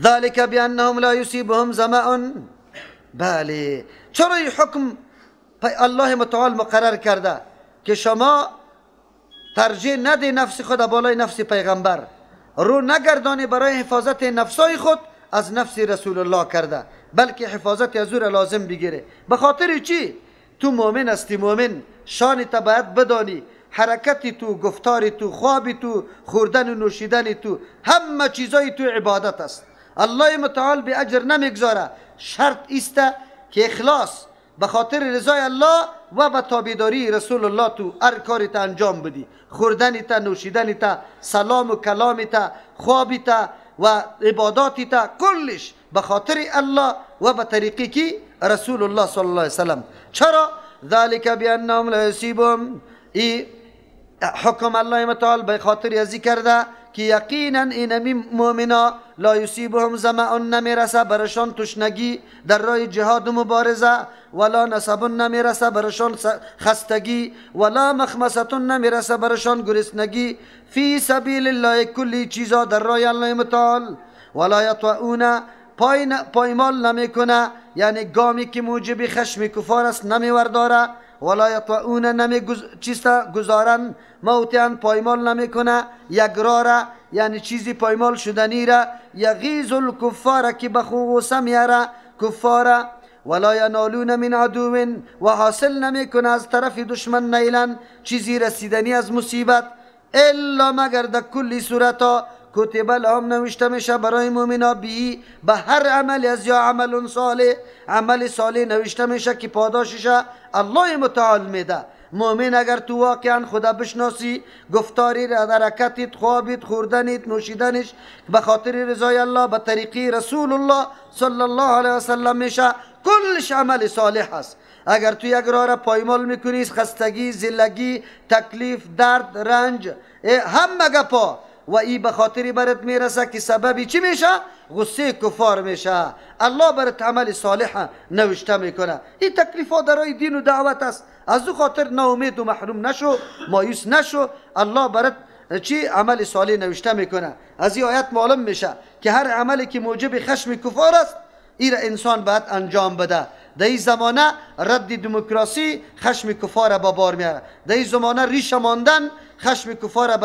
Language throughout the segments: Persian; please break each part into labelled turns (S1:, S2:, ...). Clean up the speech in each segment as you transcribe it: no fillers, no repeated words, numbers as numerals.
S1: ذلك بانهم لا یصیبهم ظمأ. بله، چرا این حکم الله متعال مقرر کرده که شما ترجیح نده نفس خود بالای نفس پیغمبر، رو نگردانی برای حفاظت نفسای خود از نفس رسول الله کرده، بلکه حفاظت از او را لازم بگیره. به خاطر چی؟ تو مؤمن هستی، مؤمن شان تا باید بدانی، حرکتی تو، گفتاری تو، خوابی تو، خوردن و نوشیدن تو، همه چیزای تو عبادت است. الله متعال به اجر نمیگذاره. شرط است که اخلاص به خاطر رضای الله و به تابعداری رسول الله تو هر کاری تا انجام بدی، خوردنی تا، نوشیدنی تا، سلام و کلامی تا، خوابی تا و عباداتی تا، کلش به خاطر الله و به طریقی که رسول الله صلی الله علیه وسلم. چرا؟ ذلك بانهم لا یصیبهم، ای حکم الله متعال به خاطر ازی کرده که یقینا اینمی مؤمنا لا یصیبهم ظمأ، نمیرسه برشان تشنگی در راه جهاد و مبارزه، ولا نصب، نمیرسه برشان خستگی، ولا مخمصه، نمیرسه برشان گرسنگی، فی سبیل الله، کلی چیزا در راه الله متعال، ولا یطؤون، پایمال نمیکنه، یعنی گامی که موجب خشم کفار است نمیورداره، ولا یطؤون، نمی گذارن، موتیان، پایمال نمیکنه، یگراره، یعنی چیزی پایمال شدنی را، یغیظ الکفار، که بخوصه میاره کفار، ولا ینالون من عدو، و حاصل نمیکنه از طرف دشمن نیلن، چیزی رسیدنی از مصیبت، الا مگر در کلی صورتا کتب لهم، نوشته میشه برای مؤمنا، بی به هر عمل از یا عمل صالح، عمل صالح نوشته میشه که پاداشش الله متعال میده. مؤمن اگر تو واقعا خدا بشناسی، گفتاری، حرکتت، خوابت، خوردنت، نوشیدنش به خاطر رضای الله به طریقی رسول الله صلی الله علیه وسلم میشه، کلش عمل صالح است. اگر تو یک راه را پایمال میکنی، خستگی، ذلگی، تکلیف، درد، رنج، همه گپا و ای به خاطر برات میرسه که سببی چی میشه؟ غصه کفار میشه. الله برات عمل صالح نوشته میکنه. این تکلیفات درای دین و دعوت است. از او خاطر ناامید و محروم نشو، مایوس نشو. الله برات چی عمل صالح نوشته میکنه. از این آیت معلوم میشه که هر عملی که موجب خشم کفار است، این انسان باید انجام بده. در این زمانه رد دموکراسی خشم کفار با بار میاره. در این زمانه ریشه ماندن خشم کفار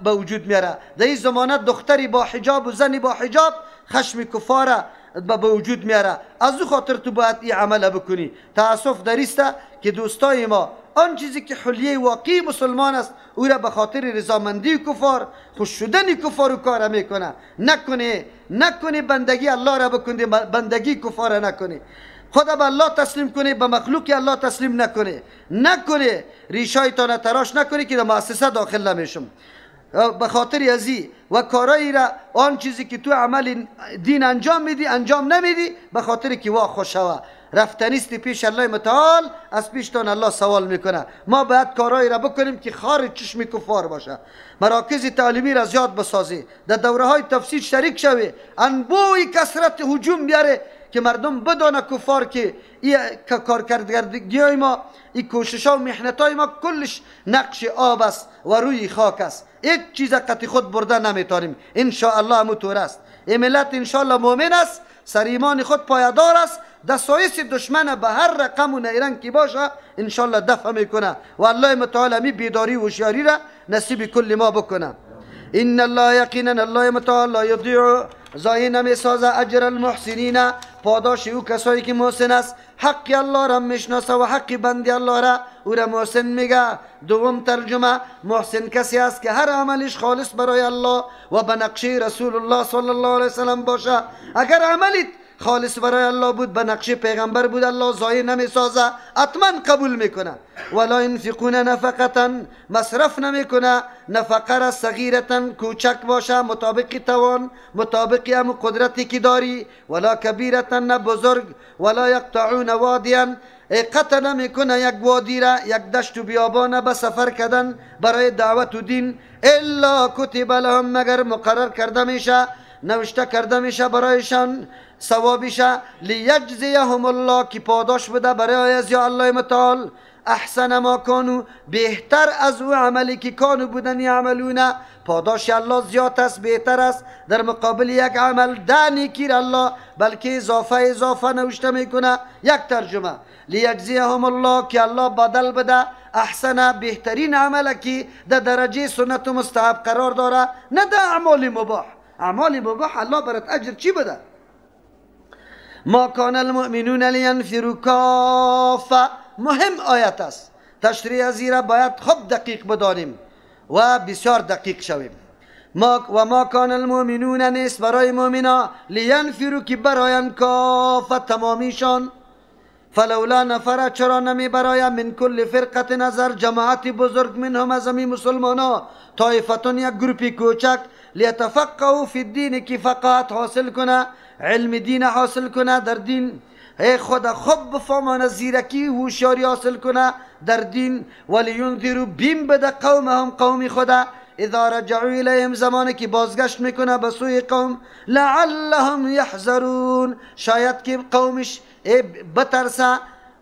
S1: به وجود میاره. در این زمانه دختری با حجاب و زنی با حجاب خشم کفار به وجود میاره. از او خاطر تو باید این عمل بکنی. تاسف در است که دوستای ما آن چیزی که حلیه واقعی مسلمان است، او را به خاطر رضامندی کفار، خوش شدن کفار و کار میکنه. نکنه بندگی الله را بکنه، بندگی کفار نکنه. خدا به الله تسلیم کنه، به مخلوق الله تسلیم نکنه. ریشایتان تراش نکنه که در مؤسسه داخل نمیشم. به خاطر ازی و کارایی را، آن چیزی که تو عمل دین انجام میدی انجام نمیدی، به خاطر که وا خوشوا رفتنیستی پیش الله متعال، از پیشتان الله سوال میکنه. ما باید کارایی را بکنیم که خارج چشم کفار باشه. مراکز تعلیمی را زیاد بسازی، در دوره های تفسیر شریک شوی، انبوی کثرت هجوم بیاره که مردم بدانه کفار که این کارکردگی های ما، این کوشش ها و محنت های ما کلش نقش آب است و روی خاک است. یک چیز قطع خود برده نمیتاریم. انشاءالله همو طور است. این ملت انشاءالله مؤمن است، سر ایمان خود پایدار است، دستایس دشمن به هر رقم و نیرنگ که باشه انشاءالله دفع میکنه و الله متعال همی بیداری و هوشیاری را نصیب کل ما بکنه. ان الله یقینا الله متعال لا یضیع، ضایع نمیسازه اجر المحسنین، پاداش او کسایی که محسن است. حق الله را میشناسه و حق بندی الله را او را محسن میگه. دوم ترجمه، محسن کسی است که هر عملش خالص برای الله و به نقشه رسول الله صلی الله علیه وسلم باشه. اگر عملت خالص برای الله بود، به نقشه پیغمبر بود، الله ضایع نمیسازه، حتما قبول میکنه. ولا ينفقون نفقتا، مصرف نمیکنه نفقه را صغیرتا، کوچک باشه، مطابق توان، مطابق هم قدرتی که داری، ولا کبیرتا، نه بزرگ، ولا یقطعون وادیا، قطع نمیکنه یک وادی را، یک دشت و بیابان به سفر کردن برای دعوت و دین، الا کتب لهم، مگر مقرر کرده میشه، نوشته کرده میشه برایشان ثوابشه، لیجزیهم الله، که پاداش بده برای از یا الله متعال احسن ما کانو، بهتر از او عملی که کانو بودن یعملون. پاداش الله زیاد است، بهتر است در مقابل یک عمل 10 نیکی الله بلکه اضافه نوشته میکنه. یک ترجمه لیجزیهم الله، که الله بدل بده احسن بهترین عمل که در درجه سنت و مستحب قرار داره، نه در اعمال مباح. اعمال مباح الله برات اجر چی بده؟ ما کان المؤمنون لینفروا کافه، مهم آیت است، تشریح زیرا باید خوب دقیق بدانیم و بسیار دقیق شویم. ما کان المؤمنون، نیست برای مؤمنا لینفروا که براین کافه تمامیشان، فلولا نفر، چرا نمی برای من کل فرقت نظر جماعت بزرگ منهم از همی مسلمانا، طایفتون یک گروپی کوچک، لیتفقهوا فی الدین که فقاهت حاصل کنه، علم دین حاصل کنه در دین، ای خدا خوب بفهمانه، زیرکی هوشیاری حاصل کنه در دین، ولینذروا بیم بده قومهم، قوم خدا، اذا رجعوا الیهم، زمانی که بازگشت میکنه به سوی قوم، لعلهم یحذرون، شاید که قومش بترسه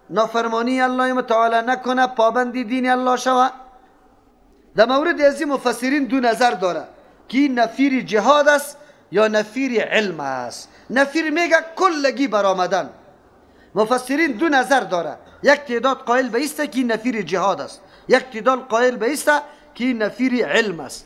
S1: نافرمانی الله متعال نکنه، پابندی دین الله شوه. در مورد از این مفسرین دو نظر داره که نفیر جهاد است یا نفیر علم است. نفیر میگه کلگی برآمدن. مفسرین دو نظر داره، یک تعداد قائل به است که نفیر جهاد است، یک تعداد قائل به است که نفیر علم است.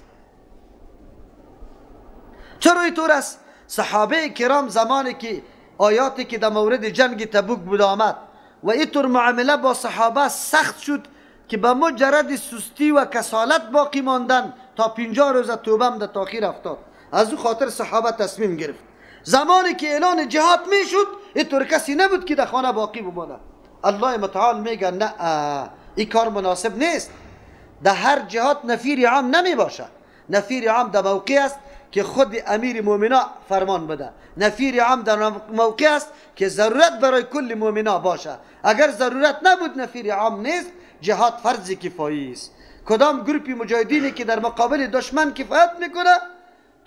S1: چرا اینطور است؟ صحابه کرام زمانی که آیاتی که در مورد جنگ تبوک بود آمد و اینطور معامله با صحابه سخت شد که به مجرد سستی و کسالت باقی ماندن تا 50 روز توبه هم در تاخیر افتاد. از او خاطر صحابه تصمیم گرفت زمانی که اعلان جهاد میشد اینطور کسی نبود که در خانه باقی بمانه. الله متعال میگه نه، این کار مناسب نیست. در هر جهاد نفیر عام نمی باشه. نفیر عام در موقع است که خود امیر مومنا فرمان بده. نفیر عام در موقع است که ضرورت برای کل مومنا باشه. اگر ضرورت نبود نفیر عام نیست، جهاد فرض کفایی است. کدام گروپی مجاهدینی که در مقابل دشمن کفایت میکنه،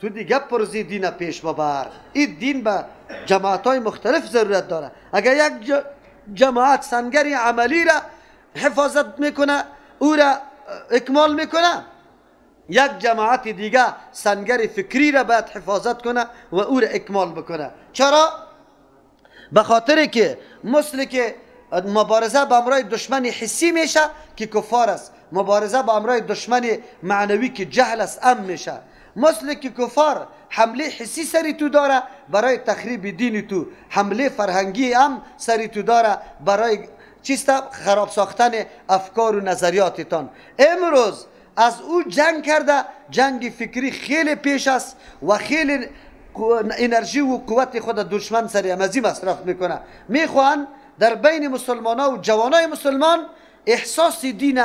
S1: تو دیگه پرزی دین پیش ببر. این دین به جماعت های مختلف ضرورت داره. اگر یک جماعت سنگری عملی را حفاظت میکنه، او را اکمال میکنه، یک جماعت دیگه سنگر فکری را باید حفاظت کنه و او را اکمال بکنه. چرا؟ به خاطر که مثل که مبارزه با امرای دشمن حسی میشه که کفار است، مبارزه با امرای دشمن معنوی که جهل است ام میشه. مثل که کفار حمله حسی سری تو داره برای تخریب دین تو، حمله فرهنگی هم سری تو داره برای چیستا خراب ساختن افکار و نظریاتتان. امروز از او جنگ کرده، جنگ فکری خیلی پیش است و خیلی انرژی و قوت خود دشمن سری امازی مصرف میکنه. میخوان در بین مسلمان ها و جوانای مسلمان احساس دین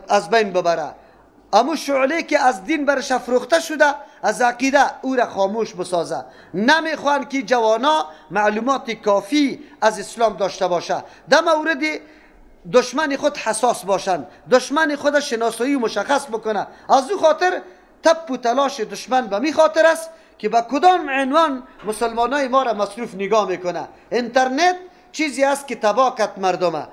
S1: از بین ببره. اما شعله که از دین برش افروخته شده، از عقیده او را خاموش بسازه. نمیخوان که جوانا معلومات کافی از اسلام داشته باشه، در مورد دشمن خود حساس باشن، دشمن خود شناسایی مشخص بکنه. از او خاطر تپ و تلاش دشمن به می خاطر است که به کدام عنوان مسلمانای ما را مصروف نگاه میکنه. اینترنت چیزی است که تباه کرد مردمه،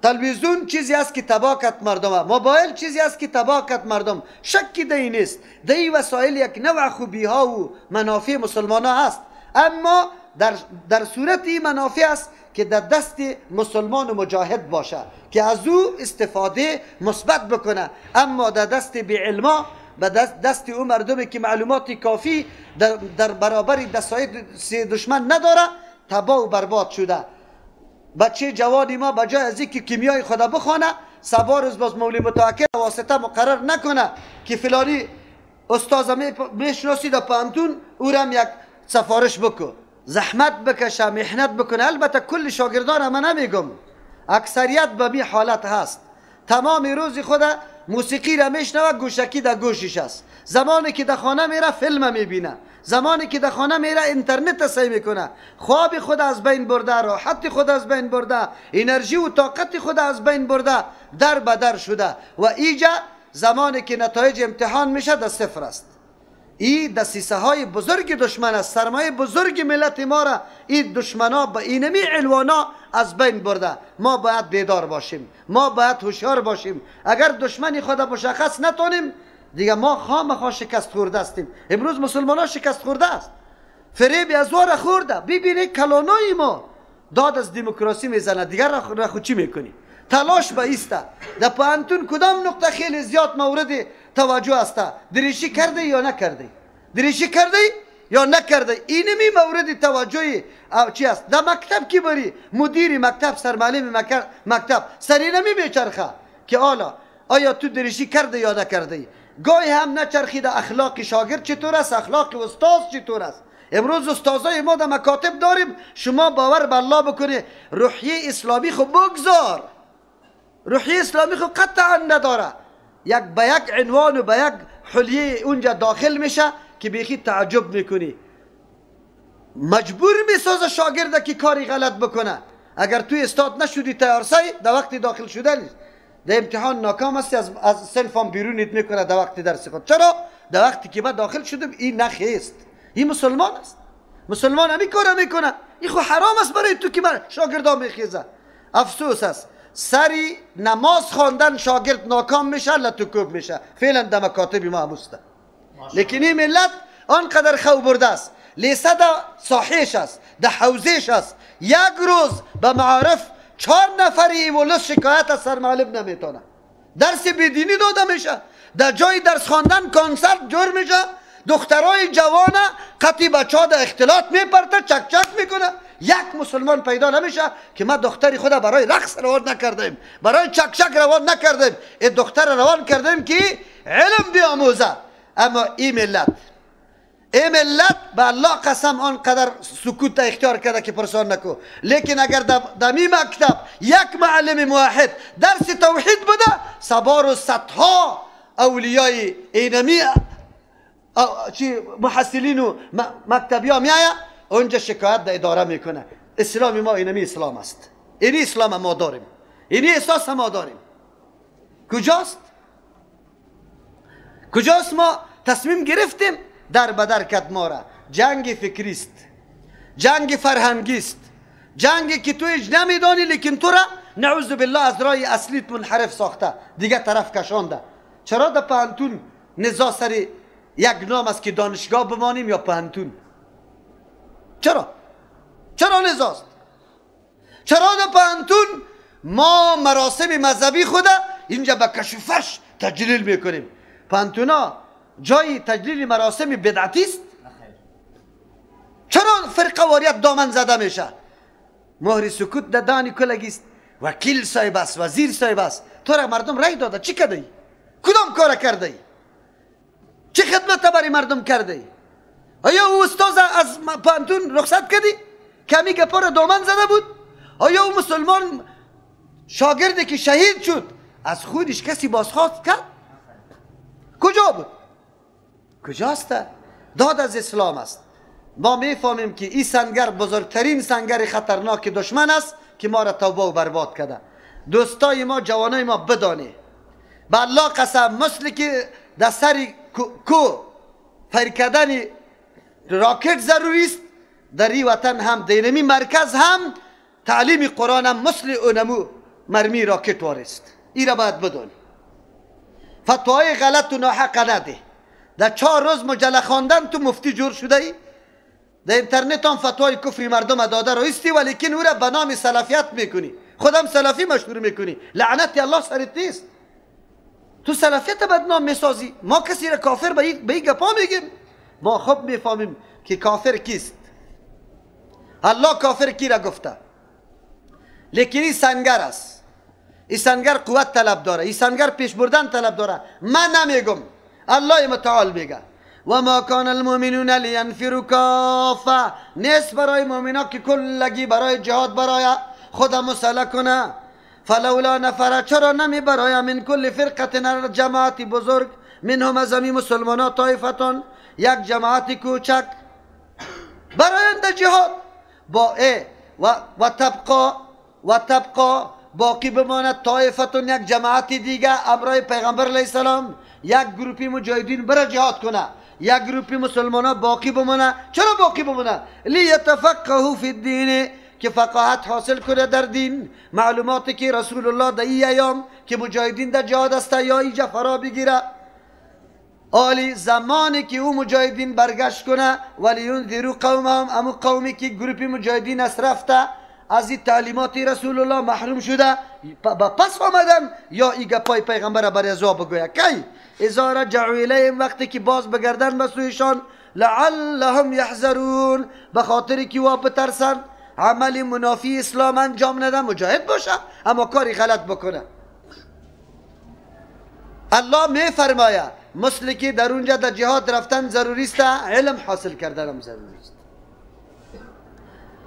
S1: تلویزیون چیزی است که تباه کرد مردم، موبایل چیزی است که تباه کرد مردم. شکی در این نیست، در این وسایل یک نوع خوبی ها و منافع مسلمان ها هست، اما در صورت این منافع است که در دست مسلمان و مجاهد باشه که از او استفاده مثبت بکنه. اما در دست بی‌علما، به دست او مردمی که معلومات کافی در برابر دستای دشمن نداره، تباه و برباد شده. بچه جوانی ما بجای از اینکه کیمیای خدا بخونه، سبا روز باز مولی متوکل واسطه مقرر نکنه که فلانی استاد میشناسی در پانتون او هم یک سفارش بکن، زحمت بکشه، محنت بکنه. البته کل شاگردان من نمیگم، اکثریت به می حالت هست. تمام روز خود موسیقی را میشنوه، گوشکی در گوشش است. زمانی که در خانه میره فیلم میبینه، زمانی که در خانه میره اینترنت سعی میکنه. خواب خود از بین برده، راحت خود از بین برده، انرژی و طاقت خود از بین برده، در بدر شده و اینجا زمانی که نتایج امتحان میشه در صفر است. این دسیسه های بزرگ دشمن است، سرمایه بزرگ ملت ما را این دشمنا به اینمی عنوانا از بین برده. ما باید بیدار باشیم، ما باید هوشیار باشیم. اگر دشمنی خود مشخص نتونیم دیگه ما خامخا شکست خورده استیم. امروز مسلمان ها شکست خورده است، فریب ازوار خورده. ببینید کلانای ما داد از دموکراسی میزنه، دیگر را خود چی میکنی؟ تلاش به ایسته. در پانتون کدام نقطه خیلی زیاد مورد توجه است؟ دریشی کرده یا نکرده؟ دریشی کرده یا نکرده؟ اینمی مورد توجه چی است؟ در مکتب کی بری مدیر مکتب، سرمعلم مکتب سری نمی بیچرخه که آیا تو دریشی کرده یا نکرده؟ گاهی هم نچرخیده اخلاق شاگرد چطور است، اخلاق استاد چطور است. امروز استادای ما در مکاتب داریم، شما باور به الله بکنه روحیه اسلامی خو بگذار، روحیه اسلامی خو قطعا نداره. یک به یک عنوان و به یک حلیه اونجا داخل میشه که بیخی تعجب میکنی. مجبور میسازه شاگرده که کاری غلط بکنه. اگر توی استاد نشدی تیارسی در وقت داخل شدن در امتحان ناکام هستی، از صنفم بیرونیت میکنه در وقت درس خود. چرا؟ در وقتی که من داخل شدم این نخیست. این مسلمان است، مسلمان همی کار میکنه. این خو حرام است برای تو که من شاگردان میخیزه. افسوس است سری نماز خواندن شاگرد ناکام میشه، لطوکوب میشه. فعلا در مکاتب ما هموسته. لیکن این ملت آنقدر خو برده است، لیسه در صحیح است، در حوزش است. یک روز به معارف 4 نفری ولس شکایت از سرمعلم نمیتونه. درس بیدینی داده میشه، در جای درس خواندن کنسرت جور میشه. دخترای جوانه قطعی بچه ها در اختلاط میپرته، چک چک میکنه. یک مسلمان پیدا نمیشه که ما دختری خود برای رقص روان نکردیم، برای چک چک روان نکردیم، این دختر روان کردیم که علم بیاموزه. اما این ملت به الله قسم آنقدر سکوت اختیار کرده که پرسان نکو. لیکن اگر در می مکتب یک معلم موحد درس توحید بوده، سبار و صدها اولیای اینمی محصلین و مکتبی ها میایه اونجا شکایت در اداره میکنه. اسلام ما اینمی اسلام است، اینی اسلام ما داریم، اینی احساس ما داریم. کجاست ما تصمیم گرفتیم در بدر کد ما را. جنگ فکری است، جنگ فرهنگی است، جنگی که تو هیچ نمیدانی لیکن تو را نعوذ بالله از راه اصلیت منحرف ساخته، دیگه طرف کشانده. چرا در پانتون نزا سری یک نام است که دانشگاه بمانیم یا پانتون؟ چرا نزاست؟ چرا در پانتون ما مراسم مذهبی خوده اینجا به کشفش تجلیل میکنیم؟ پانتونا جای تجلیل مراسم بدعتی است؟ چرا فرقه واریت دامن زده میشه؟ مهر سکوت در دانی کلگی است. وکیل صاحب است، وزیر صاحب است، تو را مردم رای داده، چی کرده ای؟ کدام کار کرده ای؟ چه خدمت برای مردم کرده ای؟ آیا او استاد از پانتون رخصت کردی؟ کمی گپا را دامن زده بود؟ آیا او مسلمان شاگردی که شهید شد از خودش کسی بازخواست کرد؟ کجا بود؟ کجاست؟ داد از اسلام است. ما میفهمیم که این سنگر بزرگترین سنگر خطرناک دشمن است که ما را توبه و برباد کرده. دوستای ما، جوانای ما بدانه به الله قسم، مثل که در سر کو فرکدن راکت ضروری است، در این وطن هم دینمی مرکز هم تعلیم قرآن هم مثل اونمو مرمی راکت وارست. این را باید بدون. فتوای غلط و ناحق نده. در 4 روز مجله خواندن تو مفتی جور شده ای؟ در اینترنت هم فتوای کفری مردم داده رایستی، ولیکن او را به نام سلفیت میکنی، خودم سلفی مشهور میکنی. لعنت الله سرت نیست. تو سلفیت بدنام میسازی. ما کسی را کافر به این گپا میگیم؟ ما خوب میفهمیم که کافر کیست. الله کافر کی را گفته. لیکن این سنگر است، این سنگر قوت طلب داره، این سنگر پیش بردن طلب داره. من نمیگم، الله متعال میگه و ما کان المؤمنون لینفروا کافه. نیست برای مؤمنا که کلگی برای جهاد برای خود مسلح کنه. فلولا نفر، چرا نمی برای من کل فرقه جماعتی بزرگ، منهم از همین مسلمان ها طایفتون، یک جماعتی کوچک برایند جهاد با و تبقا باقی بماند طایفتون، یک جماعتی دیگه امرای پیغمبر علیه السلام، یک گروپی مجاهدین برای جهاد کنه. یک گروپی مسلمان ها باقی بمونه. چرا باقی بمونه؟ لیتفقهوا فی الدین، که فقاهت حاصل کنه در دین. معلوماتی که رسول الله در این ایام که مجاهدین در جهاد است یا اینجا فرا بگیره، آلی زمانی که او مجاهدین برگشت کنه ولینذروا قومهم، امو قومی که گروپی مجاهدین است رفته از این تعلیمات رسول الله محروم شده با پس آمدن، یا ایگه پای پیغمبر بر ازا بگویه کی اذا رجعوا الیهم، وقتی که باز بگردن به سویشان، لعلهم یحذرون، به خاطر که وا بترسن عمل منافی اسلام انجام نده، مجاهد باشه اما کاری غلط بکنه. الله می فرماید مثل که در اونجا در جهاد رفتن ضروری است، علم حاصل کردن هم ضروری است.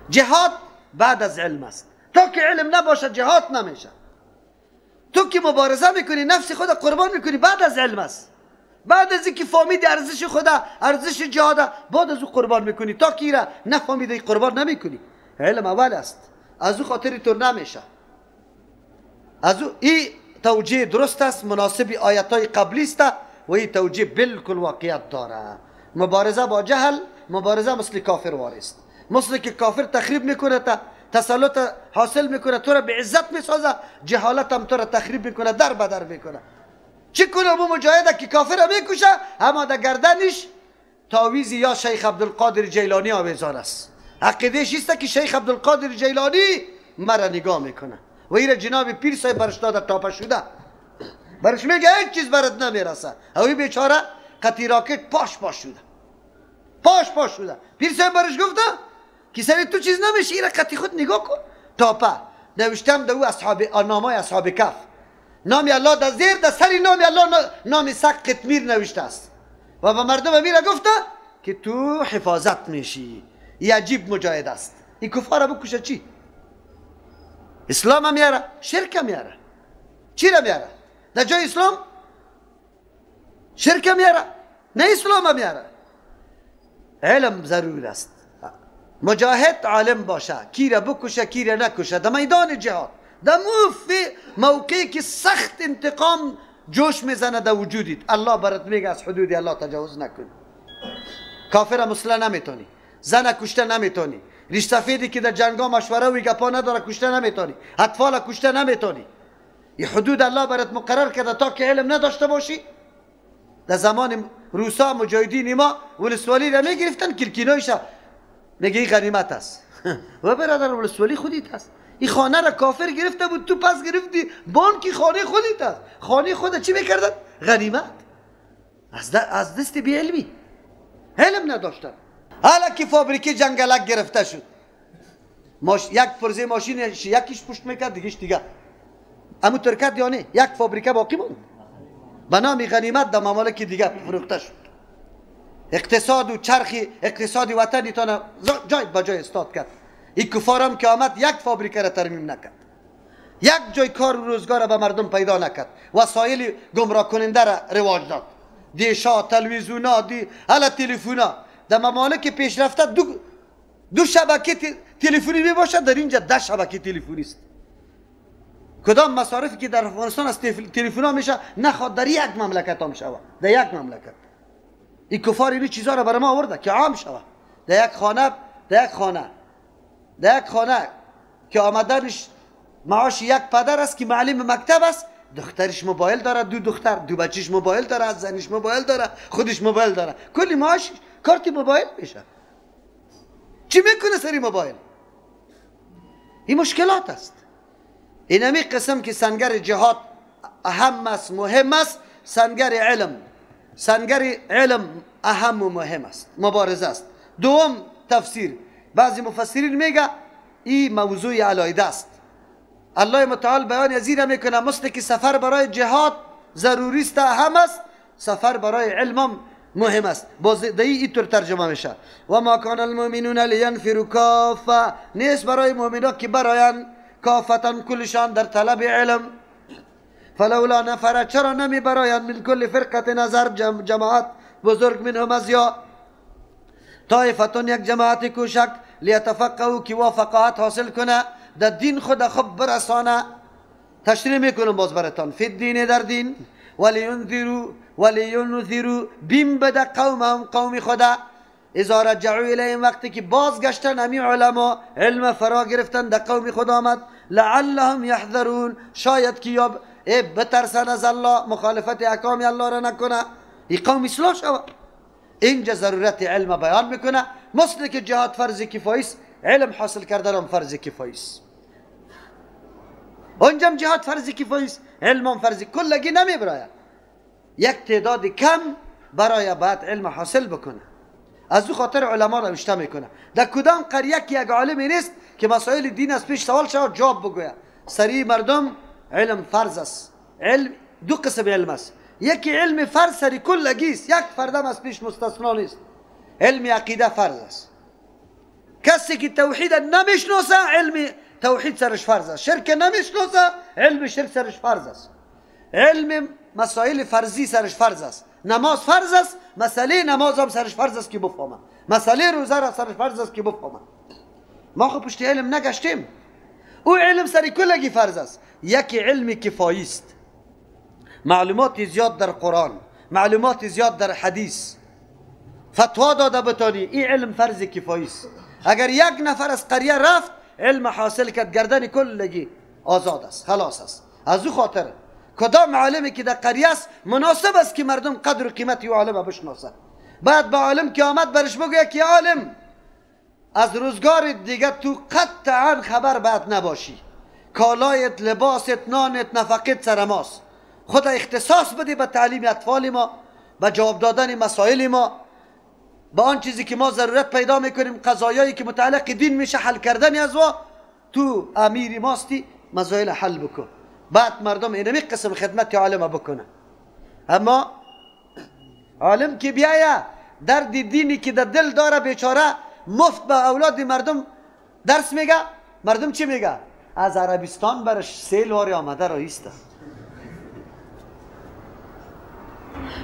S1: جهاد بعد از علم است. تا که علم نباشه جهاد نمیشه. تو که مبارزه میکنی نفس خود قربان میکنی بعد از علم است. بعد از اینکه فهمیدی ارزش خود، ارزش جهاد، بعد از او قربان میکنی. تا که را نفهمیدی قربان نمیکنی. علم اول است، از او خاطری تو نمیشه. از او این توجیه درست است، مناسب آیاتای قبلی است و این توجیه بالکل واقعیت داره. مبارزه با جهل، مبارزه مثل کافر وارست، مثل که کافر تخریب میکنه، تسلط حاصل میکنه، تو را به عزت میسازه، جهالت هم تو را تخریب میکنه، در بدر میکنه. چی کنه ابو مجاهده که کافر را میکشه، اما در گردنش تعویض یا شیخ عبدالقادر جیلانی آویزان است. عقیدهش است که شیخ عبدالقادر جیلانی مرا نگاه میکنه و این جناب پیر صاحب برش داده تاپه شده، برش میگه هیچ چیز برات نمیرسه. اوی بیچاره قطی راکت پاش شده، پاش شده. پیر صاحب برش گفته که سری تو چیز نمیشه، این قطی خود نگاه کن. تاپه نوشتم دو اصحاب نامای اصحاب کف، نام الله در زیر در سری نام الله نام سق قطمیر نوشته است و به مردم میره گفته که تو حفاظت میشی. این عجیب مجاهد است. این کفار بکشه چی؟ اسلام هم میاره، شرک هم میاره. چی را میاره؟ در جای اسلام شرک هم میاره، نه اسلام هم میاره. علم ضرور است. مجاهد عالم باشه، کی را بکشه کی را نکشه. در میدان جهاد، در موقعی که سخت انتقام جوش میزنه در وجودیت، الله برات میگه از حدود الله تجاوز نکن. کافر مسلح نمیتونی، زن کشته نمیتونی، ریش سفیدی که در جنگا مشوره و گپا نداره کشته نمیتونی، اطفال کشته نمیتونی. این حدود الله برات مقرر کرده تا که علم نداشته باشی. در زمان روسا مجاهدین ما ولسوالی را میگرفتن، کلکینایش میگه این غنیمت است. و برادر ولسوالی خودیت است. این خانه را کافر گرفته بود، تو پس گرفتی بانکی خانه خودیت است. خانه خودت چی میکردن؟ غنیمت. از دست بی علمی، علم نداشتن. حالا که فابریکه جنگلک گرفته شد، یک پرزه ماشین یکیش پشت میکرد دیگهش دیگه، اما ترکت یا نه، یک فابریکه باقی بود به نام غنیمت در ممالک دیگه فروخته شد. اقتصاد و چرخی اقتصادی وطنی تانه جای با جای استاد کرد. این کفارم که آمد یک فابریکه را ترمیم نکرد، یک جای کار و روزگار به مردم پیدا نکرد، وسایل گمراه کننده را رواج داد، دیشا، تلویزیونا، حالا تلفونا. در ممالک پیشرفته دو شبکه تلفنی می باشد، در اینجا 10 شبکه تلفنی است. کدام مصارفی که در افغانستان از تلفن ها میشه نخواد در یک مملکت هم شود، در یک مملکت. این کفار این چیزها را برای ما آورده که عام شود. در یک خانه که آمدنش معاش یک پدر است که معلم مکتب است، دخترش موبایل داره، دو دختر، دو بچهش موبایل داره، از زنش موبایل داره، خودش موبایل داره، کلی معاش کارت موبایل میشه. چی میکنه سری موبایل؟ این مشکلات است. این همی قسم که سنگر جهاد اهم است، مهم است. سنگر علم اهم و مهم است، مبارزه است. دوم تفسیر، بعضی مفسرین میگه این موضوع علیحده است. الله متعال بیان ازیر میکنه مثل که سفر برای جهاد ضروری است، اهم است، سفر برای علم مهم است. باز اینطور ترجمه میشه و ما کان المؤمنون لینفروا کافه، نیست برای مؤمنان که برایند کافتن کلشان در طلب علم. فلولا نفر، چرا نمی برایند من کل فرقت نظر جماعت بزرگ منهم از یا طایفتون یک جماعت کوشک لیتفقهوا که وافقات حاصل کنه در دین خود خب برسانه. تشریح میکنم باز براتان فی الدین، در دین، ولینذروا ولینذروا بیم بده قومهم قوم خدا اذا رجعوا الیهم وقتی که بازگشتن امی علما علم فرا گرفتن در قوم خدا آمد لعلهم یحذرون شاید که یا بترسن از الله مخالفت احکام الله را نکنه این قوم اصلاح شود. اینجا ضرورت علم بیان میکنه مثل که جهاد فرض کفایی است علم حاصل کردن هم فرض کفایی است. اونجا جهاد فرض کفایی است علم هم فرض کلگی نمیبراید یک تعداد کم برای باید علم حاصل بکنه. از او خاطر علما را رشته میکنه. در کدام قریه که یک عالمی نیست که مسائل دین از پیش سوال شود جواب بگوید. سری مردم علم فرض است. علم دو قسم علم است. یکی علم فرض سری کلگی است یک فردم از پیش مستثنا نیست. علم عقیده فرض است. کسی که توحید نمیشناسه علم توحید سرش فرض است. شرک نمیشناسه علم شرک سرش فرض است. علم مسائل فرضی سرش فرض است. نماز فرض است مسئله نماز هم سرش فرض است که بفهمه. مسئله روزه را سرش فرض است که بفهمه. ما خب پشت علم نگشتیم. او علم سری کلگی فرض است. یکی علم کفایی است. معلومات زیاد در قرآن معلومات زیاد در حدیث فتوا داده بتانی این علم فرض کفایی است. اگر یک نفر از قریه رفت علم حاصل کرد گردن کلگی آزاد است خلاص است. از او خاطر کدام عالمی که در قریه است مناسب است که مردم قدر و قیمت او عالم بشناسه. بعد با عالم که آمد برش بگوید که عالم از روزگار دیگه تو قطعا خبر بعد نباشی. کالایت لباست نانت نفقت سر ماست. خود اختصاص بدی به تعلیم اطفال ما به جواب دادن مسائل ما با آن چیزی که ما ضرورت پیدا میکنیم قضایایی که متعلق دین میشه حل کردن از وا تو امیری ماستی مسائل حل بکن. بعد مردم اینمی قسم خدمت عالم بکنه. اما عالم که بیایه درد دینی که در دل داره بیچاره مفت به اولاد مردم درس میگه مردم چی میگه؟ از عربستان برش سیل واری آمده رایسته.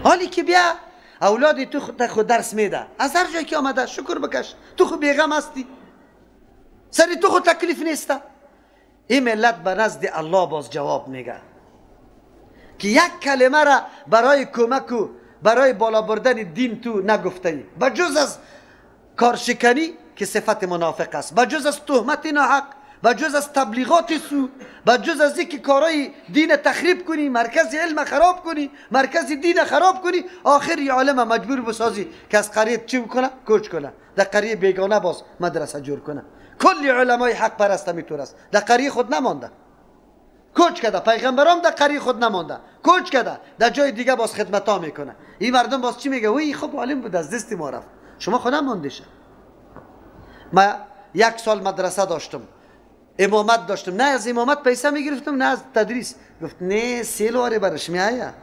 S1: حالی که بیا اولادی تو خود درس میده از هر جایی که آمده شکر بکش تو خود بیغم هستی سری تو خود تکلیف نیسته. این ملت به نزد الله باز جواب میگه که یک کلمه را برای کمک و برای بالا بردن دین تو نگفته بجز از کارشکنی که صفت منافق است بجز از تهمت ناحق بجز از تبلیغات سو بجز از اینکه کارای دین تخریب کنی مرکز علم خراب کنی مرکز دین خراب کنی آخر یه عالم مجبور بسازی که از قریه چی بکنه کوچ کنه در قریه بیگانه باز مدرسه جور کنه. کلی علمای حق پرست میتور است در قریه خود نمانده کوچ کده پیغمبرام در قریه خود نمانده کوچ کده در جای دیگه باز خدمت ها میکنه. این مردم باز چی میگه وی خب عالم بود از دست ما رفت شما خود نماندیشه. ما یک سال مدرسه داشتم امامت داشتم نه از امامت پیسه میگرفتم نه از تدریس گفت نه سیلواره برش میآید.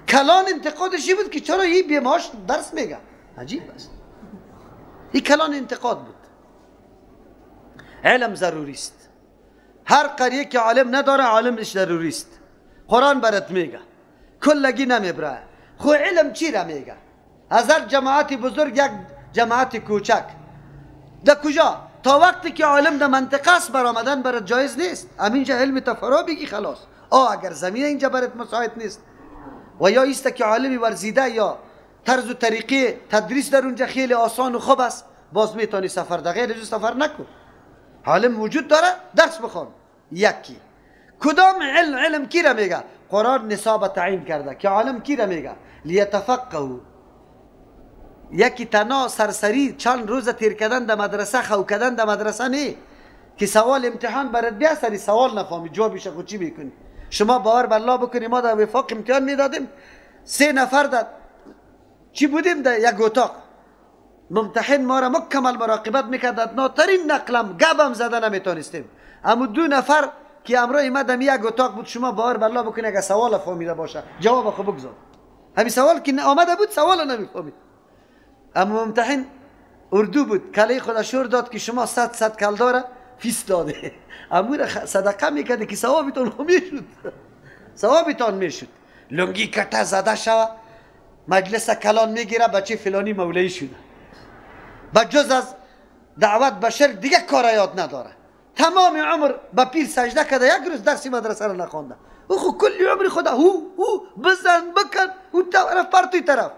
S1: کلان انتقادشی بود که چرا این بیماش درس میگه عجیب است. این کلان انتقاد بود. علم ضروری است. هر قریه که عالم نداره عالمش ضروری است. قرآن برات میگه کلگی نمیبره. خو علم چی را میگه؟ از هر جماعت بزرگ یک جماعت کوچک در کجا تا وقتی که عالم در منطقه است برآمدن برات جایز نیست. همینجا علم تفرا بگی خلاص. اگر زمین اینجا برات مساعد نیست و یا ایست که عالمی ورزیده یا طرز و طریقه تدریس در اونجا خیلی آسان و خوب است باز میتونی سفر در غیر از سفر نکن. عالم وجود داره درس بخون. یکی کدام علم کی را میگه؟ قرآن نصاب تعیین کرده که عالم کی را میگه؟ لیتفقهوا. یکی تنها سرسری چند روز تیر کردن در مدرسه خو کردن در مدرسه نه که سوال امتحان برات بیا سری سوال نفهمی جوابش خود چی میکنی؟ شما باور بالله بکنی ما در وفاق امتحان میدادیم 3 نفر در چی بودیم در یک اتاق ممتحن ما را مکمل مراقبت میکرد ادناترین نقلم گبم زده نمیتونستیم. اما 2 نفر که امروز ایمدم یک اتاق بود شما باور بالله بکنی اگه سوال فهمیده باشه جواب خود بگذار. همین سوال که آمده بود سوال نمیفهمید. اما ممتحن اردو بود کله خدا شور داد که شما 100 کل داره فیس داده امور صدقه میکرده که ثوابتون میشد ثوابتون میشد. لنگی کته زده شوه مجلس کلان میگیره بچه فلانی مولایی شده بجز از دعوت به شرک دیگه کار یاد نداره. تمام عمر به پیر سجده کرده یک روز درسی مدرسه را نخونده او خو کلی عمر خدا هو بزن بکن اون طرف پر توی طرف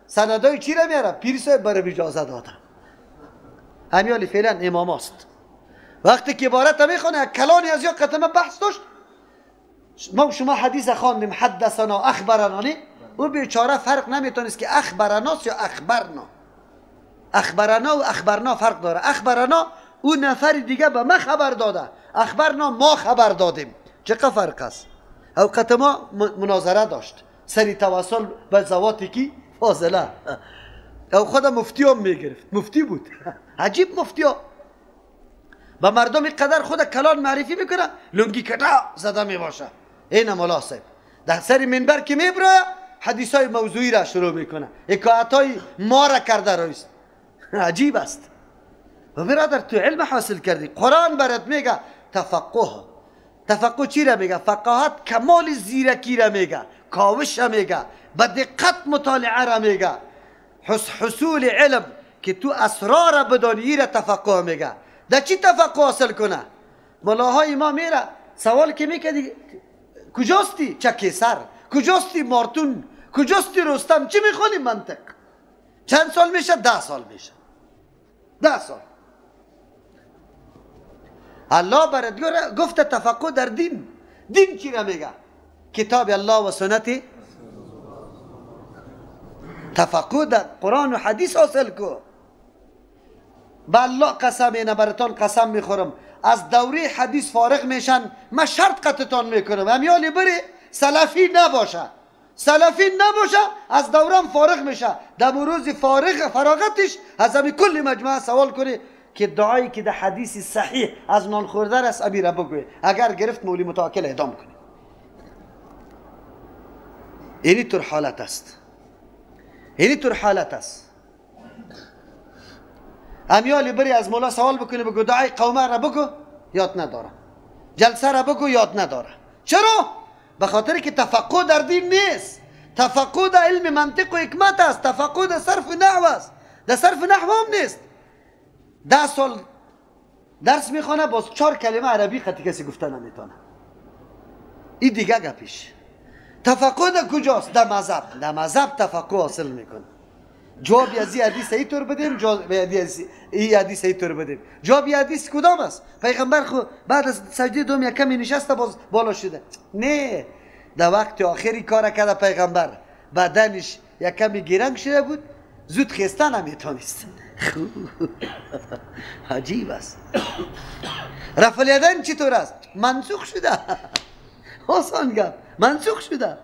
S1: سندای چی را میاره؟ پیر صاحب برای اجازه داده. همیالی فعلا امام است. وقتی که عبارت میخونه کلانی از یا قطمه بحث داشت، ما شما حدیث خواندیم حدثنا اخبرنا، نه او بیچاره فرق نمیتونست که اخبرناست یا اخبرنا. اخبرنا و اخبرنا فرق داره. اخبرنا اون نفر دیگه به ما خبر داده، اخبرنا ما خبر دادیم. چقدر فرق است؟ اوقات ما مناظره داشت سری توسل به زواتی کی فاضله، او خود مفتی هم میگرفت، مفتی بود عجیب مفتی ها با مردم قدر خود کلان معرفی میکنه، لنگی کتا زده میباشه. این مولا صاحب در سری منبر که میبره حدیث های موضوعی را شروع میکنه، حکایت های ما را کرده رویست. عجیب است. و برادر تو علم حاصل کردی، قرآن برات میگه تفقه. تفقه چی را میگه؟ فقاهت کمال زیرکی را میگه، کاوش را میگه، به دقت مطالعه را میگه، حصول علم که تو اسرار بدانی را تفقه میگه. در چی تفقه حاصل کنه؟ ملاهای ما میره سوال که میکردی کجاستی؟ چکی سر کجاستی؟ مارتون کجاستی؟ رستم چی میخونی؟ منطق. چند سال میشه؟ 10 سال میشه. 10 سال. الله برات گفت تفقه در دین. دین چی را میگه؟ کتاب الله و سنت. تفقه در قرآن و حدیث حاصل کو. با الله قسم اینه براتون قسم میخورم از دوره حدیث فارغ میشن من شرط قطعتان میکنم امیالی بری سلفی نباشه، سلفی نباشه از دورم فارغ میشه. در روز فراغتش از همی کل مجموعه سوال کنی که دعایی که در حدیث صحیح از نان خوردن است امیره بگوی، اگر گرفت مولی متوکل اعدام کنی. اینی طور حالت است، اینی طور حالت است. امیالی بری از مولا سوال بکنی بگو دعای قومه را بگو، یاد نداره. جلسه را بگو، یاد نداره. چرا؟ به خاطر که تفقه در دین نیست. تفقه در علم منطق و حکمت است. تفقه در صرف نحو است. در صرف نحو هم نیست. 10 سال درس میخونه باز 4 کلمه عربی خطی کسی گفته نمیتونه. این دیگه گپیش. تفقه در کجاست؟ در مذهب. در مذهب تفقه حاصل میکنه. جوابی از این حدیث ای طور بدیم، جوابی از این حدیث ای طور بدیم. جوابی حدیث کدام است؟ پیغمبر خو بعد از سجده دوم یک کمی نشسته باز بالا شده. نه، در وقت آخری کار کرده پیغمبر، بدنش یک کمی گیرنگ شده بود، زود خسته نمیتونست. عجیب است. رفع الیدین چطور است؟ منسوخ شده. آسان گفت منسوخ شده.